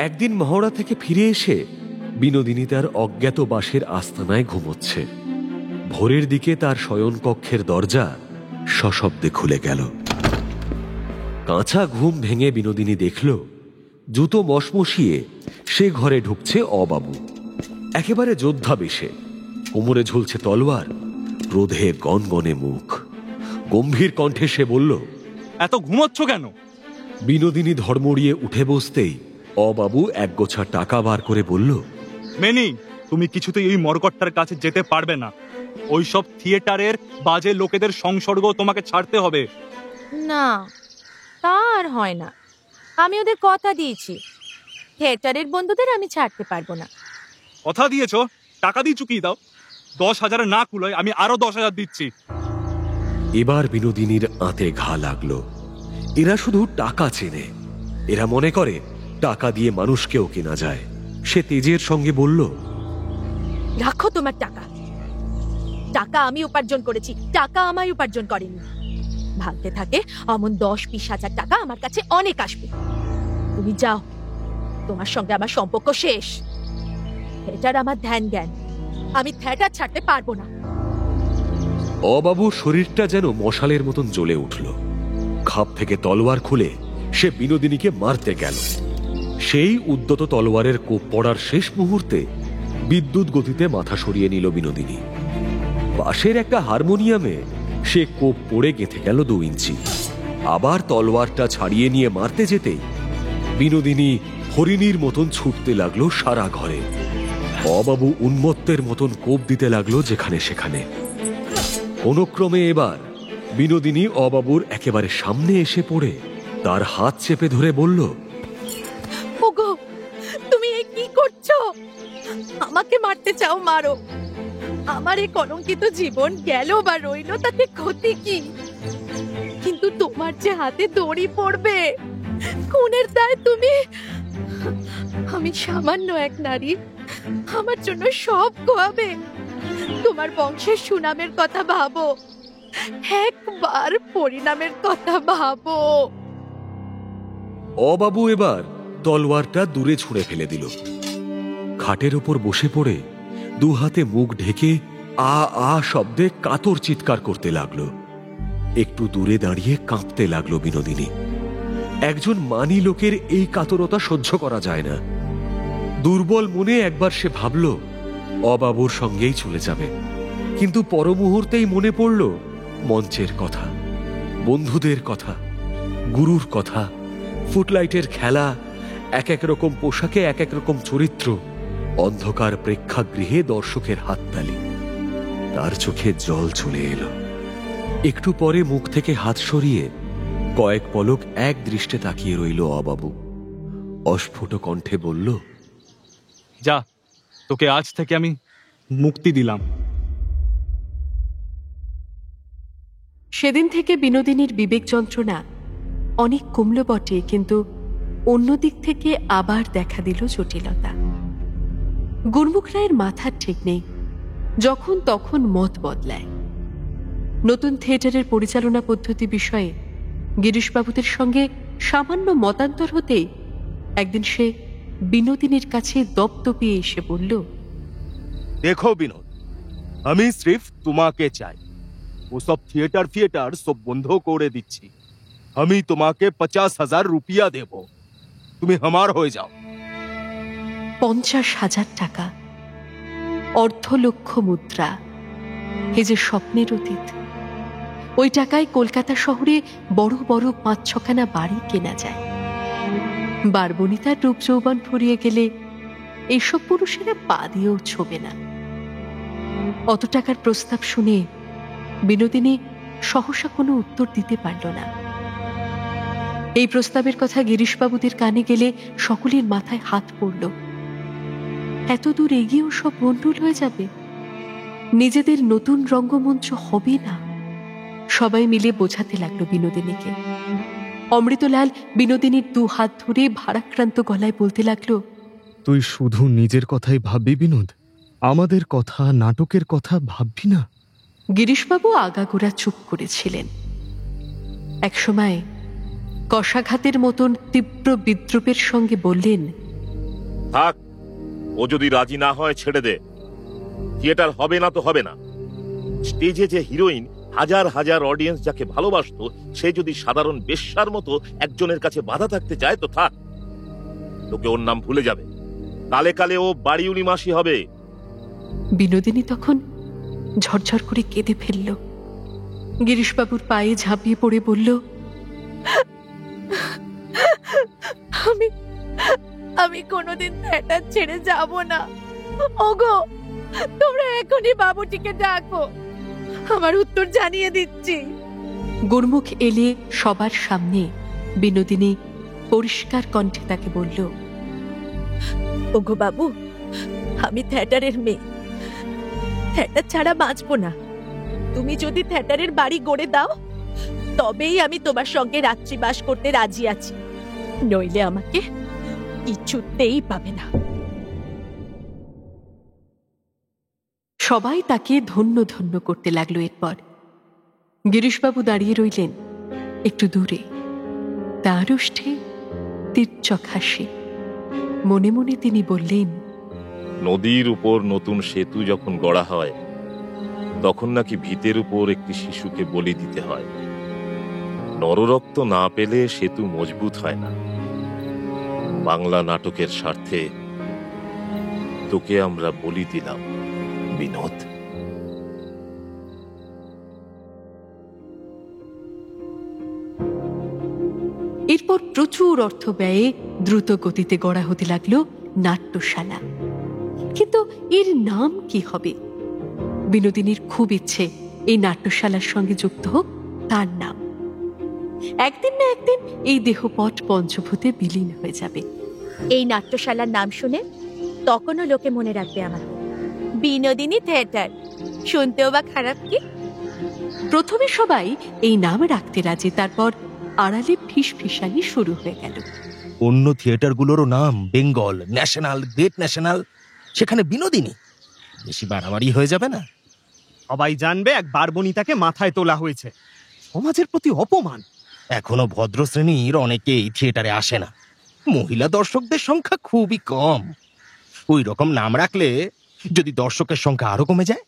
একদিন মহড়া থেকে ফিরে এসে বিনোদিনী তার অজ্ঞাত বাসের আস্তানায় ঘুমোচ্ছে। ভোরের দিকে তার শয়নকক্ষের দরজা সশব্দে খুলে গেল। কাঁচা ঘুম ভেঙে বিনোদিনী দেখল জুতো মশমশিয়ে সে ঘরে ঢুকছে অবাবু। একেবারে যোদ্ধা বেশে, কোমরে ঝুলছে তলোয়ার, ক্রোধে গনগনে মুখ। গম্ভীর কণ্ঠে সে বলল, এত ঘুমোচ্ছ কেন? বিনোদিনী ধর্মড়িয়ে উঠে বসতেই অবাবু একগোছা টাকা বার করে বলল, মেনি, তুমি কিছুতেই ওই মরকটটার কাছে যেতে পারবে না। ওইসব থিয়েটারের বাজে লোকেদের সংসর্গ তোমাকে ছাড়তে হবে। না, তা আর হয় না। আমি ওদের কথা দিয়েছি, থিয়েটারের বন্ধুদের আমি ছাড়তে পারবো না। কথা দিয়েছো? টাকা দিয়ে চুকিয়ে দাও। 10,000 না কুলোয় আমি আরো 10,000 দিচ্ছি। এবার বিনোদিনীর আঁতে ঘা লাগলো। এরা শুধু টাকা চেনে। এরা মনে করে টাকা দিয়ে মানুষকেও কেনা যায়। সে তেজের সঙ্গে বলল, রাখো তোমার টাকা। টাকা আমি উপার্জন করেছি, টাকা আমায় উপার্জন করেনি। ভাবতে থাকে এমন 10-20 হাজার টাকা আমার কাছে অনেক আসবে। তুমি যাও, তোমার সঙ্গে আমার সম্পর্ক শেষ। থিয়েটার আমার ধ্যান জ্ঞান, আমি থিয়েটার ছাড়তে পারবো না। অবাবুর শরীরটা যেন মশালের মতন জ্বলে উঠল। খাপ থেকে তলোয়ার খুলে সে বিনোদিনীকে মারতে গেল। সেই উদ্যত তলোয়ারের কোপ পড়ার শেষ মুহূর্তে বিদ্যুৎ গতিতে মাথা সরিয়ে নিল বিনোদিনী। পাশের একটা হারমোনিয়ামে সে কোপ পড়ে গেঁথে গেল 2 ইঞ্চি। আবার তলোয়ারটা ছাড়িয়ে নিয়ে মারতে যেতেই বিনোদিনী হরিণীর মতন ছুটতে লাগলো সারা ঘরে। অবাবু উন্মত্তের মতন কোপ দিতে লাগলো যেখানে সেখানে। কোনক্রমে এবার বিনোদিনী অবাবুর একেবারে সামনে এসে পড়ে তার হাত চেপে ধরে বলল, ওগো, তুমি এ কি করছো? আমাকে মারতে চাও, মারো। আমার এই কলঙ্কিত জীবন গেল বা রইল তাতে ক্ষতি কি? কিন্তু তোমার যে হাতে দড়ি পড়বে, খুনের দায় তুমি। আমি সামান্য এক নারী, আমার জন্য সব খোয়াবে। তোমার বংশের সুনামের কথা ভাবো, একবার পরিণামের কথা ভাবো। অবাবু এবার তলোয়ারটা দূরে ছুঁড়ে ফেলে দিল। খাটের ওপর বসে পড়ে দু হাতে মুখ ঢেকে আ আ শব্দে কাতর চিৎকার করতে লাগলো। একটু দূরে দাঁড়িয়ে কাঁপতে লাগলো বিনোদিনী। একজন মানি লোকের এই কাতরতা সহ্য করা যায় না। দুর্বল মনে একবার সে ভাবল অবাবুর সঙ্গেই চলে যাবে, কিন্তু পর মুহূর্তেই মনে পড়ল মঞ্চের কথা, বন্ধুদের কথা, গুরুর কথা, ফুটলাইটের খেলা, এক এক রকম পোশাকে এক এক রকম চরিত্র, অন্ধকার প্রেক্ষাগৃহে দর্শকের হাততালি। তার চোখে জল চলে এলো। একটু পরে মুখ থেকে হাত সরিয়ে কয়েক পলক এক দৃষ্টে তাকিয়ে রইল অবাবু। অস্ফুট কণ্ঠে বলল, যা, তোকে আজ থেকে আমি মুক্তি দিলাম। সেদিন থেকে বিনোদিনীর বিবেক যন্ত্রণা অনেক কমল বটে, কিন্তু অন্যদিক থেকে আবার দেখা দিল জটিলতা। গুরমুখ রায়ের মাথার ঠিক নেই, যখন তখন মত বদলায়। নতুন থিয়েটারের পরিচালনা পদ্ধতি বিষয়ে গিরিশবাবুদের সঙ্গে সামান্য মতান্তর হতেই একদিন সে বিনোদিনীর কাছে দপদপিয়ে এসে বলল, দেখো বিনোদ, আমি সির্ফ তোমাকে চাই। ও সব থিয়েটার সব বন্ধ করে দিচ্ছি। আমি তোমাকে 50,000 রুপিয়া দেব, তুমি আমার হয়ে যাও। 50,000 টাকা, অর্ধলক্ষ মুদ্রা, এ যে স্বপ্নের অতীত। ওই টাকায় কলকাতা শহরে বড় বড় 5-6খানা বাড়ি কেনা যায়। বারবনিতার রূপ যৌবন ফুরিয়ে গেলে এইসব পুরুষেরা পা দিয়েও ছোবে না। অত টাকার প্রস্তাব শুনে বিনোদিনী সহসা কোনো উত্তর দিতে পারল না। এই প্রস্তাবের কথা গিরিশবাবুদের কানে গেলে সকলের মাথায় হাত পড়ল। এত দূর এগিয়েও সব গন্ডুল হয়ে যাবে, নিজেদের নতুন রঙ্গমঞ্চ হবে না। সবাই মিলে বোঝাতে লাগলো বিনোদিনীকে। অমৃতলাল বিনোদিনীর 2 হাত ধরে ভারাক্রান্ত গলায় বলতে লাগলো, তুই শুধু নিজের কথাই ভাববি বিনোদ, আমাদের কথা, নাটকের কথা ভাববি না। গিরিশবাবু আগাগোড়া চুপ করেছিলেন। একসময় কষাঘাতের মতন তীব্র বিদ্রুপের সঙ্গে বললেন, থাক, ও যদি রাজি না হয় ছেড়ে দে। থিয়েটার হবে না তো হবে না। স্টেজে যে হিরোইন হাজার হাজার অডিয়েন্স যাকে ভালোবাসতো, সে যদি সাধারণ বেশ্যার মতো একজনের কাছে বাধা থাকতে চায় তো থাক। লোকে ওর নাম ভুলে যাবে, কালে কালে ও বাড়িউলি মাসি হবে। বিনোদিনী তখন ঝরঝর করে কেঁদে ফেলল। গিরিশবাবুর পায়ে ঝাঁপিয়ে পড়ে বলল, আমি কোনোদিন থিয়েটার ছেড়ে যাব না। ওগো, তোমরা এখনই বাবুটিকে ডাকো, আমার উত্তর জানিয়ে দিচ্ছি। গুরমুখ এলে সবার সামনে বিনোদিনী পরিষ্কার কণ্ঠে তাকে বলল, ওগো বাবু, আমি থিয়েটারের মেয়ে, থিয়েটার ছাড়া বাঁচবো না। তুমি যদি থিয়েটারের বাড়ি গড়ে দাও, তবেই আমি তোমার সঙ্গে রাত্রিবাস করতে রাজি আছি, নইলে আমাকে কিছুতেই পাবে না। সবাই তাকে ধন্য ধন্য করতে লাগলো। এরপর গিরিশবাবু দাঁড়িয়ে রইলেন একটু দূরে, তার ওষ্ঠে তীর্যক হাসি। মনে মনে তিনি বললেন, নদীর উপর নতুন সেতু যখন গড়া হয়, তখন নাকি ভিতের উপর একটি শিশুকে বলি দিতে হয়। নররক্ত না পেলে সেতু মজবুত হয় না। বাংলা নাটকের স্বার্থে তোকে আমরা বলি দিলাম বিনোদ। এরপর এরপর প্রচুর অর্থ ব্যয়ে দ্রুত গতিতে গড়া হতে লাগলো নাট্যশালা। কিন্তু এর নাম কি হবে? বিনোদিনীর খুব ইচ্ছে এই নাট্যশালার সঙ্গে যুক্ত হোক তার নাম। একদিন না একদিন এই দেহপট পঞ্চভূতে বিলীন হয়ে যাবে। এই নাট্যশালার নাম শুনে তখনও লোকে মনে রাখবে আমার বিনোদিনী থিয়েটার। শুনতেও বা খারাপ কি? প্রথমে সবাই এই নাম রাখতে রাজি, তারপর আড়ালে ফিসফিসানি শুরু হয়ে গেল। অন্য থিয়েটারগুলোরও নাম বেঙ্গল, ন্যাশনাল, গ্রেট ন্যাশনাল, সেখানে বিনোদিনী, বেশি বাড়াবাড়ি হয়ে যাবে না? সবাই জানবে এক বারবনিতাকে মাথায় তোলা হয়েছে। সমাজের প্রতি অপমান। এখনো ভদ্র শ্রেণীর অনেকেই থিয়েটারে আসে না, মহিলা দর্শকদের সংখ্যা খুবই কম। ওই রকম নাম রাখলে যদি দর্শকের সংখ্যা আরো কমে যায়।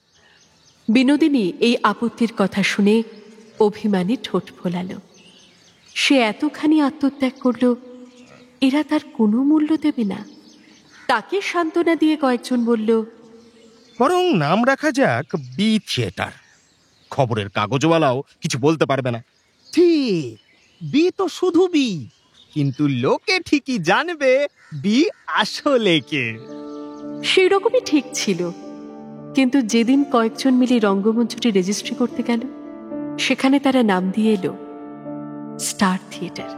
বিনোদিনী এই আপত্তির কথা শুনে অভিমানে ঠোঁট ফোলালো। সে এতখানি আত্মত্যাগ করলো, এরা তার কোনো মূল্য দেবে না। তাকে সান্ত্বনা দিয়ে কয়েকজন বলল, বরং নাম রাখা যাক বি থিয়েটার। খবরের কাগজওয়ালাও কিছু বলতে পারবে না। ঠিক, বি তো শুধু বি, কিন্তু লোকে ঠিকই জানবে বি আসলে কে। সেই রকমই ঠিক ছিল। কিন্তু যেদিন কয়েকজন মিলে রঙ্গমঞ্চটি রেজিস্ট্রি করতে গেল, সেখানে তারা নাম দিয়ে এলো স্টার থিয়েটার।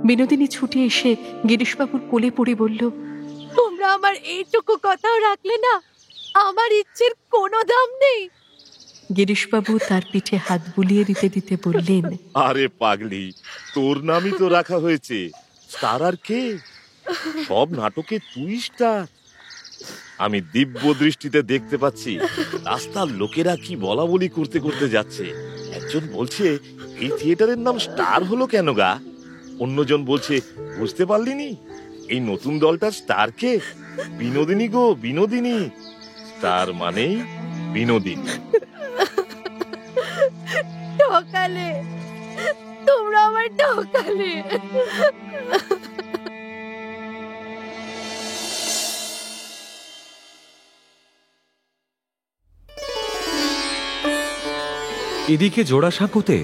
বিনোদিনী ছুটে এসে গিরিশবাবুর কোলে পড়ে বলল, তোমরা আমার এইটুকু কথাও রাখলে না। আমার ইচ্ছের কোনো দাম নেই। গিরিশবাবু তার পিঠে হাত বুলিয়ে দিতে দিতে বললেন, আরে পাগলি, তোর নামই তো রাখা হয়েছে। স্টার আর কে? সব নাটকে তুই স্টার। আমি দিব্য দৃষ্টিতে দেখতে পাচ্ছি রাস্তার লোকেরা কি বলা বলি করতে করতে যাচ্ছে। একজন বলছে এই থিয়েটারের নাম স্টার হলো কেন গা? অন্যজন বলছে বুঝতে পারলিনি, এই নতুন দলটার স্টার কে? বিনোদিনী গো, বিনোদিনী। স্টার মানেই বিনোদিনী। ঠকালে, তোমরা আমার ঠকালে। এদিকে জোড়াসাঁকোতে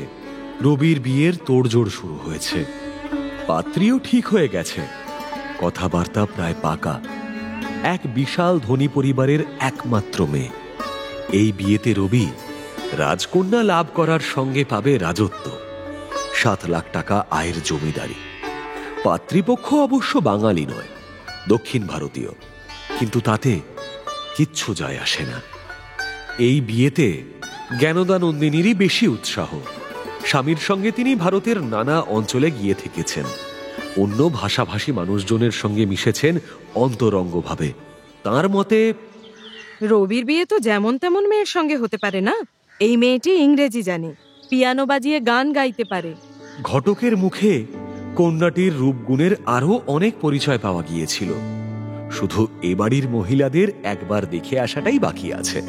রবির বিয়ের তোড়জোড় শুরু হয়েছে। পাত্রীও ঠিক হয়ে গেছে, কথাবার্তা প্রায় পাকা। এক বিশাল ধনী পরিবারের একমাত্র মেয়ে। এই বিয়েতে রবি রাজকন্যা লাভ করার সঙ্গে পাবে রাজত্ব, 7 লাখ টাকা আয়ের জমিদারি। পাত্রীপক্ষ অবশ্য বাঙালি নয়, দক্ষিণ ভারতীয়, কিন্তু তাতে কিচ্ছু যায় আসে না। এই বিয়েতে জ্ঞানদানন্দিনীরই বেশি উৎসাহ। স্বামীর সঙ্গে তিনি ভারতের নানা অঞ্চলে গিয়ে থেকেছেন, অন্য ভাষাভাষী মানুষজনের সঙ্গে মিশেছেন অন্তরঙ্গভাবে। তার মতে, রবির বিয়ে তো যেমন তেমন মেয়ের সঙ্গে হতে পারে না। এই মেয়েটি ইংরেজি জানে, পিয়ানো বাজিয়ে গান গাইতে পারে। ঘটকের মুখে কন্যাটির রূপগুণের আরো অনেক পরিচয় পাওয়া গিয়েছিল। শুধু এ বাড়ির মহিলাদের একবার দেখে আসাটাই বাকি আছে।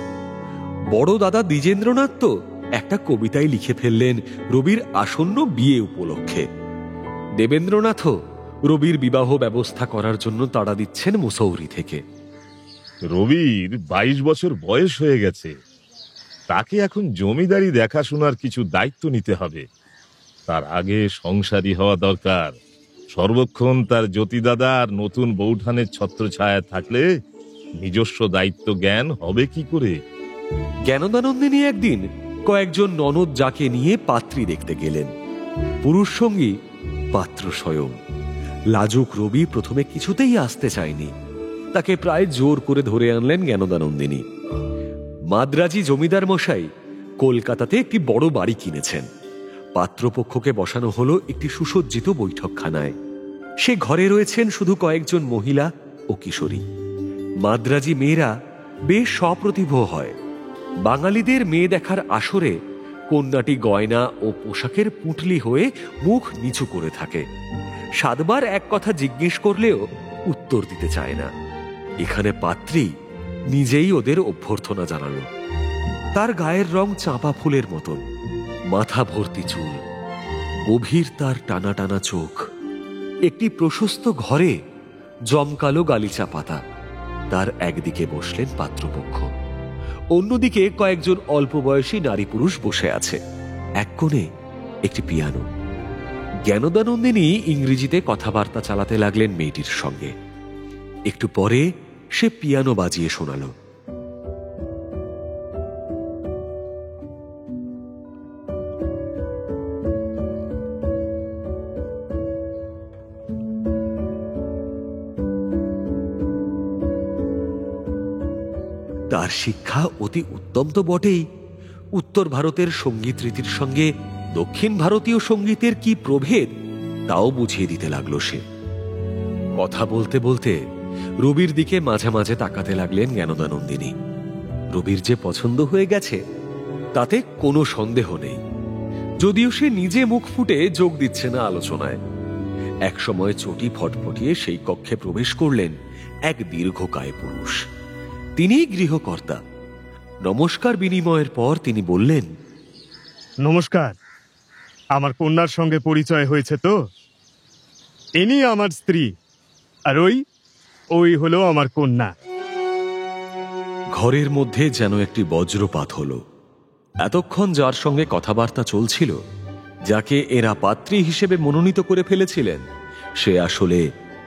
বড় দাদা দ্বিজেন্দ্রনাথ তো একটা কবিতায় লিখে ফেললেন রবির আসন্ন বিয়ে উপলক্ষে। দেবেন্দ্রনাথও রবির বিবাহ ব্যবস্থা করার জন্য তাড়া দিচ্ছেন মুসৌরি থেকে। রবির 22 বছর বয়স হয়ে গেছে, তাকে এখন জমিদারি দেখাশোনার কিছু দায়িত্ব নিতে হবে। তার আগে সংসারী হওয়া দরকার। সর্বক্ষণ তার জ্যোতিদাদা আর নতুন বৌঠানের ছত্রছায়া থাকলে নিজস্ব দায়িত্ব জ্ঞান হবে কি করে? জ্ঞানদানন্দিনী একদিন কয়েকজন ননদ যাকে নিয়ে পাত্রী দেখতে গেলেন। পুরুষ সঙ্গী পাত্র স্বয়ং। লাজুক রবি প্রথমে কিছুতেই আসতে চায়নি, তাকে প্রায় জোর করে ধরে আনলেন জ্ঞানদানন্দিনী। মাদ্রাজি জমিদার মশাই কলকাতাতে একটি বড় বাড়ি কিনেছেন। পাত্রপক্ষকে বসানো হলো একটি সুসজ্জিত বৈঠকখানায়। সে ঘরে রয়েছেন শুধু কয়েকজন মহিলা ও কিশোরী। মাদ্রাজি মেয়েরা বেশ সপ্রতিভ হয়। বাঙালিদের মেয়ে দেখার আসরে কন্যাটি গয়না ও পোশাকের পুঁটলি হয়ে মুখ নিচু করে থাকে। 7 বার এক কথা জিজ্ঞেস করলেও উত্তর দিতে চায় না। এখানে পাত্রী নিজেই ওদের অভ্যর্থনা জানালো। তার গায়ের রং চাঁপা ফুলের মতন, মাথা ভর্তি চুল, গভীর তার টানা টানা চোখ। একটি প্রশস্ত ঘরে জমকালো গালিচা পাতা। তার একদিকে বসলেন পাত্রপক্ষ, অন্যদিকে কয়েকজন অল্প বয়সী নারী পুরুষ বসে আছে। এক কোণে একটি পিয়ানো। জ্ঞানদানন্দিনী ইংরেজিতে কথাবার্তা চালাতে লাগলেন মেয়েটির সঙ্গে। একটু পরে সে পিয়ানো বাজিয়ে শোনালো। তার শিক্ষা অতি উত্তম তো বটেই, উত্তর ভারতের সঙ্গীত রীতির সঙ্গে দক্ষিণ ভারতীয় সঙ্গীতের কি প্রভেদ তাও বুঝিয়ে দিতে লাগলো সে। কথা বলতে বলতে রবির দিকে মাঝে মাঝে তাকাতে লাগলেন জ্ঞানদানন্দিনী। রবির যে পছন্দ হয়ে গেছে তাতে কোনো সন্দেহ নেই, যদিও সে নিজে মুখ ফুটে যোগ দিচ্ছে না আলোচনায়। একসময় চটি ফটফটিয়ে সেই কক্ষে প্রবেশ করলেন এক দীর্ঘকায় পুরুষ। তিনি গৃহকর্তা। নমস্কার বিনিময়ের পর তিনি বললেন, নমস্কার, আমার কন্যার সঙ্গে পরিচয় হয়েছে তো? ইনি আমার স্ত্রী, আর ওই হলো আমার কন্যা। ঘরের মধ্যে যেন একটি বজ্রপাত হলো। এতক্ষণ যার সঙ্গে কথাবার্তা চলছিল, যাকে এরা পাত্রী হিসেবে মনোনীত করে ফেলেছিলেন, সে আসলে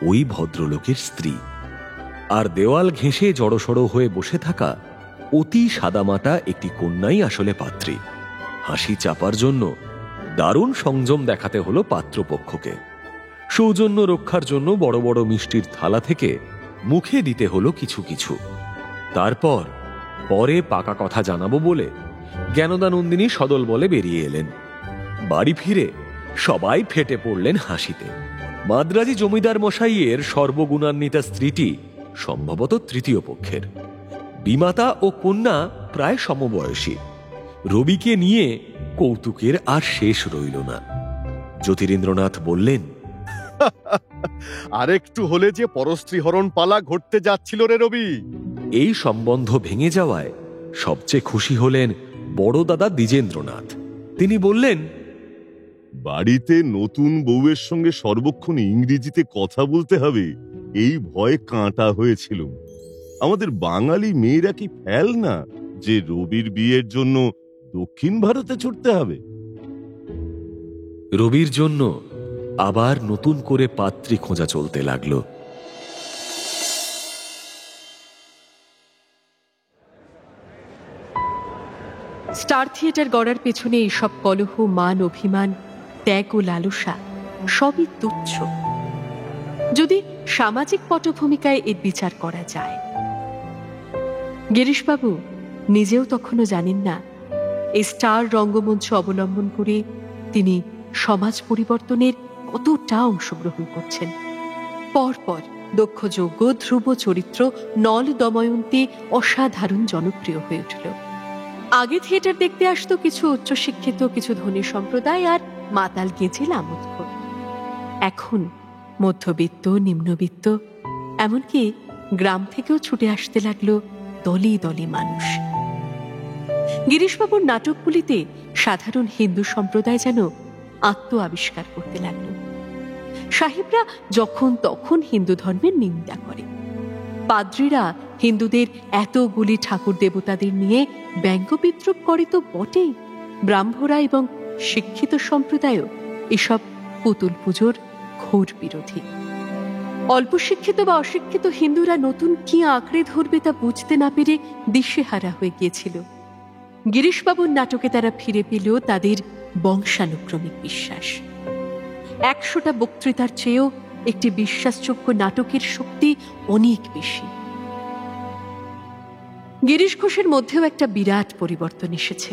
ওই ভদ্রলোকের স্ত্রী। আর দেওয়াল ঘেঁষে জড়সড় হয়ে বসে থাকা অতি সাদামাটা একটি কন্যাই আসলে পাত্রী। হাসি চাপার জন্য দারুণ সংযম দেখাতে হলো পাত্রপক্ষকে। সৌজন্য রক্ষার জন্য বড় বড় মিষ্টির থালা থেকে মুখে দিতে হলো কিছু কিছু। তারপর পরে পাকা কথা জানাবো বলে জ্ঞানদানন্দিনী সদল বলে বেরিয়ে এলেন। বাড়ি ফিরে সবাই ফেটে পড়লেন হাসিতে। মাদ্রাজি জমিদার মশাইয়ের সর্বগুণান্বিতা স্ত্রীটি সম্ভবত তৃতীয় পক্ষের। বিমাতা ও কন্যা প্রায় সমবয়সী। রবিকে নিয়ে কৌতুকের আর শেষ রইল না। জ্যোতিরিন্দ্রনাথ বললেন, আরেকটু হলে যে পরস্ত্রীহরণ পালা ঘটতে যাচ্ছিল রে রবি। এই সম্বন্ধ ভেঙে যাওয়ায় সবচেয়ে খুশি হলেন বড় দাদা দ্বিজেন্দ্রনাথ। তিনি বললেন, বাড়িতে নতুন বউয়ের সঙ্গে সর্বক্ষণ ইংরেজিতে কথা বলতে হবে এই ভয়ে কাঁটা হয়েছিল। আমাদের বাঙালি মেয়েরা কি ফেল না যে রবির বিয়ের জন্য দক্ষিণ ভারতে ছুটতে হবে? রবির জন্য আবার নতুন করে পাত্রী খোঁজা চলতে লাগলো। স্টার থিয়েটার গড়ার পেছনে এইসব কলহ, মান, অভিমান, ত্যাগ ও লালসা সবই তুচ্ছ, যদি সামাজিক পটভূমিকায় এর বিচার করা যায়। গিরিশবাবু নিজেও তখনও জানেন না এই স্টার রঙ্গমঞ্চ অবলম্বন করে তিনি সমাজ পরিবর্তনের কতটা অংশগ্রহণ করছেন। পরপর দক্ষ যোগ্য ধ্রুব চরিত্র নল দময়ন্তী অসাধারণ জনপ্রিয় হয়ে উঠল। আগে থিয়েটার দেখতে আসতো কিছু উচ্চশিক্ষিত, কিছু ধনী সম্প্রদায় আর মাতাল গেজেল আমোদখোর। এখন মধ্যবিত্ত, নিম্নবিত্ত, এমনকি গ্রাম থেকেও ছুটে আসতে লাগলো দলে দলে মানুষ। গিরিশবাবুর নাটকগুলিতে সাধারণ হিন্দু সম্প্রদায় যেন আত্ম আবিষ্কার করতে লাগল। সাহেবরা যখন তখন হিন্দু ধর্মের নিন্দা করে, পাদ্রীরা হিন্দুদের এতগুলি ঠাকুর দেবতাদের নিয়ে ব্যঙ্গ বিদ্রুপ করে তো বটেই, ব্রাহ্মরা এবং শিক্ষিত সম্প্রদায়ও এসব পুতুল পুজোর ঘোর বিরোধী। অল্প শিক্ষিত বা অশিক্ষিত হিন্দুরা নতুন কি আঁকড়ে ধরবে তা বুঝতে না পেরে দিশেহারা হয়ে গিয়েছিল। গিরিশবাবুর নাটকে তারা ফিরে পেল তাদের বংশানুক্রমিক বিশ্বাস। 100টা বক্তৃতার চেয়েও একটি বিশ্বাসযোগ্য নাটকের শক্তি অনেক বেশি। গিরিশ ঘোষের মধ্যেও একটা বিরাট পরিবর্তন এসেছে।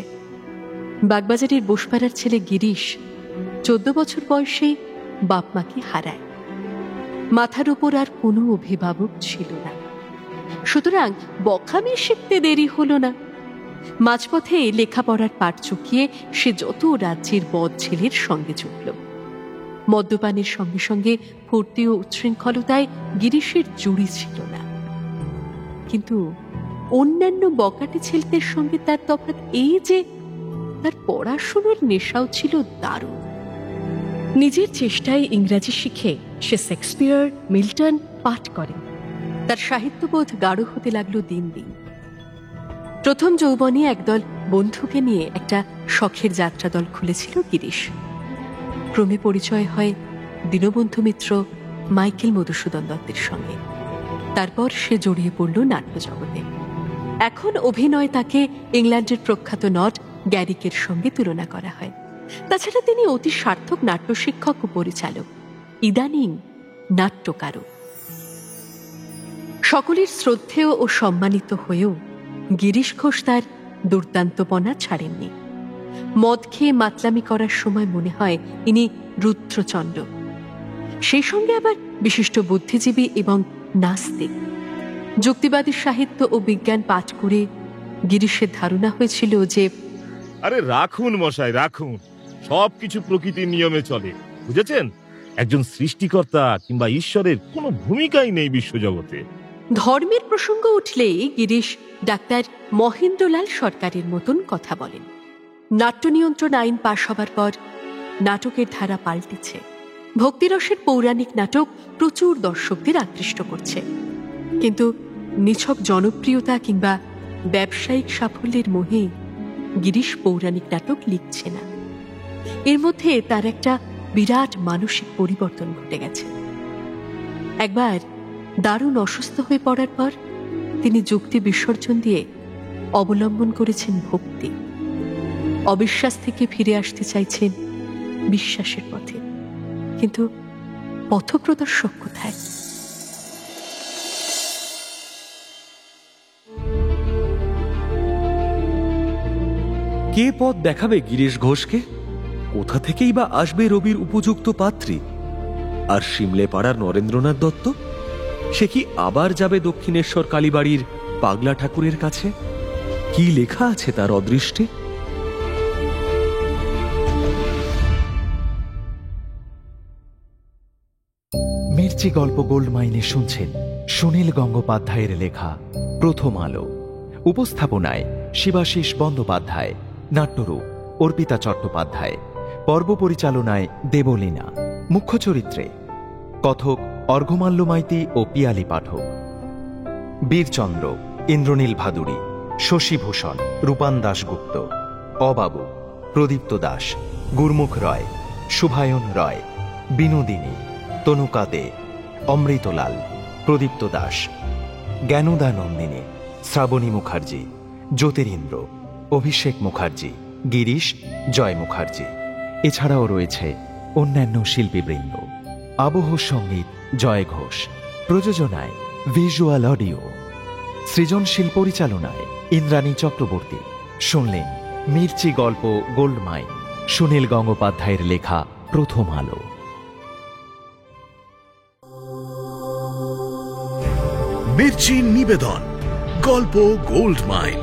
বাগবাজারের বসপাড়ার ছেলে গিরিশ 14 বছর বয়সে বাপ মাকে হারায়। মাথার উপর আর কোনো অভিভাবক ছিল না, সুতরাং বখামি শিখতে দেরি হলো না। মাঝপথে লেখাপড়ার পাঠ চুকিয়ে সে যত রাজ্যের বদ ছেলের সঙ্গে জুটল। মদ্যপানের সঙ্গে সঙ্গে ফুর্তি ও উচ্ছৃঙ্খলতায় গিরিশের জুড়ি ছিল না, কিন্তু অন্যান্য বকাটে ছেলেদের সঙ্গে তার তফাৎ এই যে তার পড়াশোনার নেশাও ছিল দারুণ। নিজের চেষ্টায় ইংরাজি শিখে সে শেক্সপিয়ার, মিল্টন পাঠ করে। তার সাহিত্যবোধ গাঢ় হতে লাগলো দিন দিন। প্রথম যৌবনে একদল বন্ধুকে নিয়ে একটা শখের যাত্রা দল খুলেছিল গিরিশ। ক্রমে পরিচয় হয় দীনবন্ধু মিত্র মাইকেল মধুসূদন দত্তের সঙ্গে। তারপর সে জড়িয়ে পড়ল নাট্য জগতে। এখন অভিনয় তাকে ইংল্যান্ডের প্রখ্যাত নট গ্যারিকের সঙ্গে তুলনা করা হয়। তাছাড়া তিনি অতি সার্থক নাট্য শিক্ষক ও পরিচালক, ইদানিং নাট্যকারও। সকলের শ্রদ্ধেয় ও সম্মানিত হয়েও গিরিশ ঘোষ তার দুর্দান্তপনা ছাড়েননি। মদ খেয়ে মাতলামি করার সময় মনে হয় ইনি রুদ্রচন্দ্র। সেই সঙ্গে আবার বিশিষ্ট বুদ্ধিজীবী এবং নাস্তিক। যুক্তিবাদী সাহিত্য ও বিজ্ঞান পাঠ করে গিরিশের ধারণা হয়েছিল যে আরে রাখুন মশাই, রাখুন, সবকিছু প্রকৃতির নিয়মে চলে, বুঝেছেন? একজন সৃষ্টিকর্তা কিংবা ঈশ্বরের কোনো ভূমিকাই নেই বিশ্বজগতে। ধর্মের প্রসঙ্গ উঠলেই গিরিশ ডাক্তার মহেন্দ্রলাল সরকারের মতন কথা বলেন। নাট্য নিয়ন্ত্রণ আইন পাশ হবার পর নাটকের ধারা পাল্টেছে। ভক্তিরসের পৌরাণিক নাটক প্রচুর দর্শকদের আকৃষ্ট করছে, কিন্তু নিছক জনপ্রিয়তা কিংবা ব্যবসায়িক সাফল্যের মোহে গিরিশ পৌরাণিক নাটক লিখছে না। এর মধ্যে তার একটা বিরাট মানসিক পরিবর্তন ঘটে গেছে। একবার দারুণ অসুস্থ হয়ে পড়ার পর তিনি যুক্তি বিসর্জন দিয়ে অবলম্বন করেছেন ভক্তি। অবিশ্বাস থেকে ফিরে আসতে চাইছেন বিশ্বাসের পথে, কিন্তু পথপ্রদর্শক কোথায়? কে পথ দেখাবে গিরিশ ঘোষকে? কোথা থেকেই বা আসবে রবির উপযুক্ত পাত্রী? আর সিমলে পাড়ার নরেন্দ্রনাথ দত্ত, সে কি আবার যাবে দক্ষিণেশ্বর কালীবাড়ির পাগলা ঠাকুরের কাছে? কি লেখা আছে তার অদৃষ্টে? মির্চি গল্প গোল্ড মাইনে শুনছেন সুনীল গঙ্গোপাধ্যায়ের লেখা প্রথম আলো। উপস্থাপনায় শিবাশিস বন্দ্যোপাধ্যায়, নাট্যরূপ অর্পিতা চট্টোপাধ্যায়, পর্ব পরিচালনায় দেবলীনা, মুখ্য চরিত্রে কথক অর্ঘ্যমাল্য মাইতি ও পিয়ালি পাঠক, বীরচন্দ্র ইন্দ্রনীল ভাদুরী, শশীভূষণ রূপান দাশগুপ্ত, অবাবু প্রদীপ্ত দাস, গুরমুখ রয়, শুভায়ন রয়, বিনোদিনী তনুকা দে, অমৃতলাল প্রদীপ্ত দাস, জ্ঞানদা নন্দিনী শ্রাবণী মুখার্জি, জ্যোতিরিন্দ্র অভিষেক মুখার্জি, গিরিশ জয় মুখার্জি। এছাড়াও রয়েছে অন্যান্য শিল্পীবৃন্দ। আবহ সঙ্গীত জয় ঘোষ, প্রযোজনায় ভিজুয়াল অডিও, সৃজনশীল পরিচালনায় ইন্দ্রাণী চক্রবর্তী। শুনলেন মির্চি গল্প গোল্ড মাইন, সুনীল গঙ্গোপাধ্যায়ের লেখা প্রথম আলো। মির্চি নিবেদন গল্প গোল্ড মাইন।